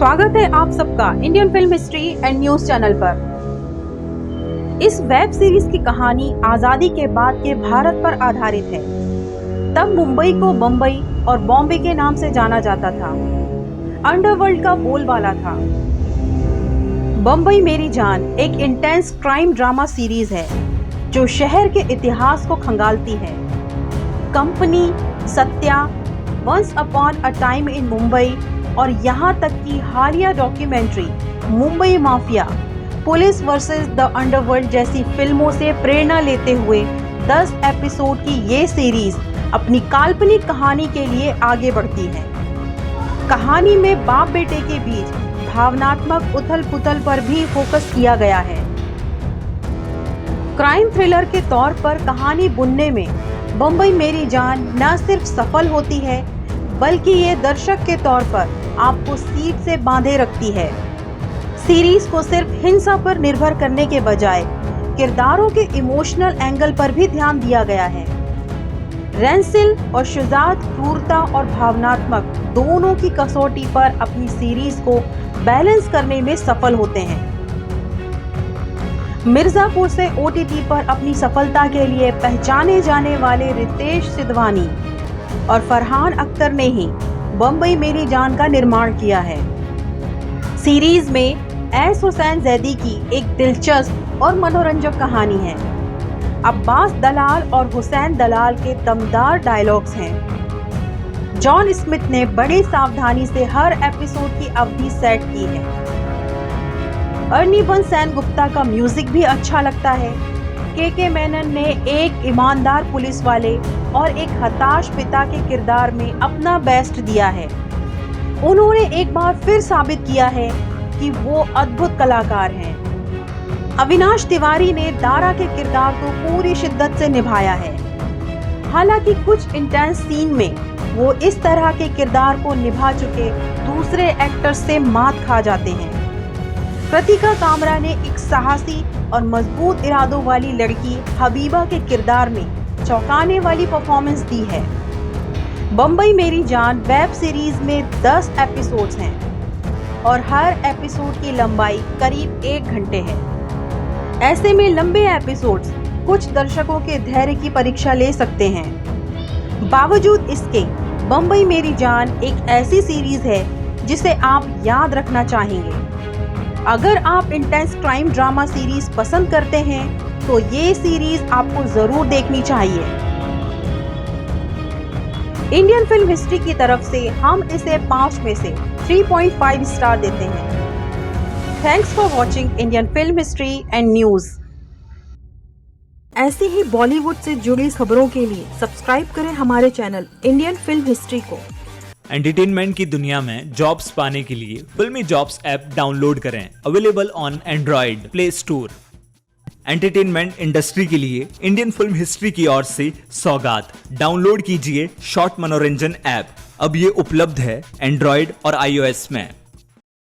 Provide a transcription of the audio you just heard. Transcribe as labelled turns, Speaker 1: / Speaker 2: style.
Speaker 1: स्वागत है आप सबका Indian film history and news channel पर। इस वेब सीरीज की कहानी आजादी के बाद के भारत पर आधारित है। तब मुंबई को बम्बई और बॉम्बे के नाम से जाना जाता था। अंडरवर्ल्ड का बोलबाला था। बम्बई मेरी जान एक इंटेंस क्राइम ड्रामा सीरीज है जो शहर के इतिहास को खंगालती है। Company, Satya, once upon a time in Mumbai और यहाँ तक कि हालिया documentary Mumbai mafia, police versus the underworld जैसी फिल्मों से प्रेरणा लेते हुए 10 एपिसोड की ये सीरीज अपनी काल्पनिक कहानी के लिए आगे बढ़ती है। कहानी में बाप बेटे के बीच भावनात्मक उथल-पुथल पर भी फोकस किया गया है। क्राइम थ्रिलर के तौर पर कहानी बुनने में बम्बई मेरी जान न सिर्फ सफल होती है बल्कि ये दर्शक के तौर पर आपको सीट से बांधे रखती है। सीरीज को सिर्फ हिंसा पर निर्भर करने के बजाय किरदारों के इमोशनल एंगल पर भी ध्यान दिया गया है। रेंसिल और शुजात क्रूरता और भावनात्मक दोनों की कसौटी पर अपनी सीरीज को बैलेंस करने में सफल होते हैं। मिर्जापुर से ओटीटी पर अपनी सफलता के लिए पहचाने जाने वाले रितेश सिद्धवानी और फरहान अख्तर ने ही बम्बई मेरी जान का निर्माण किया है। सीरीज में एस हुसैन जैदी की एक दिलचस्प और मनोरंजक कहानी है। अब्बास दलाल और हुसैन दलाल के दमदार डायलॉग्स हैं। जॉन स्मिथ ने बड़ी सावधानी से हर एपिसोड की अवधि सेट की है। अर्निबन सेन गुप्ता का म्यूजिक भी अच्छा लगता है। के मेनन ने एक ईमानदार पुलिस वाले और एक हताश पिता के किरदार में अपना बेस्ट दिया है। उन्होंने एक बार फिर साबित किया है कि वो अद्भुत कलाकार हैं। अविनाश तिवारी ने दारा के किरदार को पूरी शिद्दत से निभाया है। हालांकि कुछ इंटेंस सीन में वो इस तरह के किरदार को निभा चुके दूसरे एक्टर्स से मात खा जाते हैं। कृतिका कामरा ने एक साहसी और मजबूत इरादों वाली लड़की हबीबा के किरदार में चौंकाने वाली परफॉर्मेंस दी है। बम्बई मेरी जान वेब सीरीज में 10 एपिसोड्स हैं और हर एपिसोड की लंबाई करीब 1 घंटे है। ऐसे में लंबे एपिसोड्स कुछ दर्शकों के धैर्य की परीक्षा ले सकते हैं। बावजूद इसके बम्बई मेरी जान एक ऐसी सीरीज है जिसे आप याद रखना चाहेंगे। अगर आप इंटेंस क्राइम ड्रामा सीरीज पसंद करते हैं तो ये सीरीज आपको जरूर देखनी चाहिए। इंडियन फिल्म हिस्ट्री की तरफ से हम इसे 5 में से 3.5 स्टार देते हैं। Thanks for watching Indian film history and news. ऐसे ही बॉलीवुड से जुड़ी खबरों के लिए सब्सक्राइब करें हमारे चैनल इंडियन फिल्म हिस्ट्री को।
Speaker 2: एंटरटेनमेंट की दुनिया में जॉब्स पाने के लिए फिल्मी जॉब्स ऐप डाउनलोड करें। Available on Android play store. Entertainment industry के लिए इंडियन फिल्म हिस्ट्री की ओर से सौगात। डाउनलोड कीजिए शॉर्ट मनोरंजन ऐप। अब ये उपलब्ध है एंड्रॉइड और iOS में।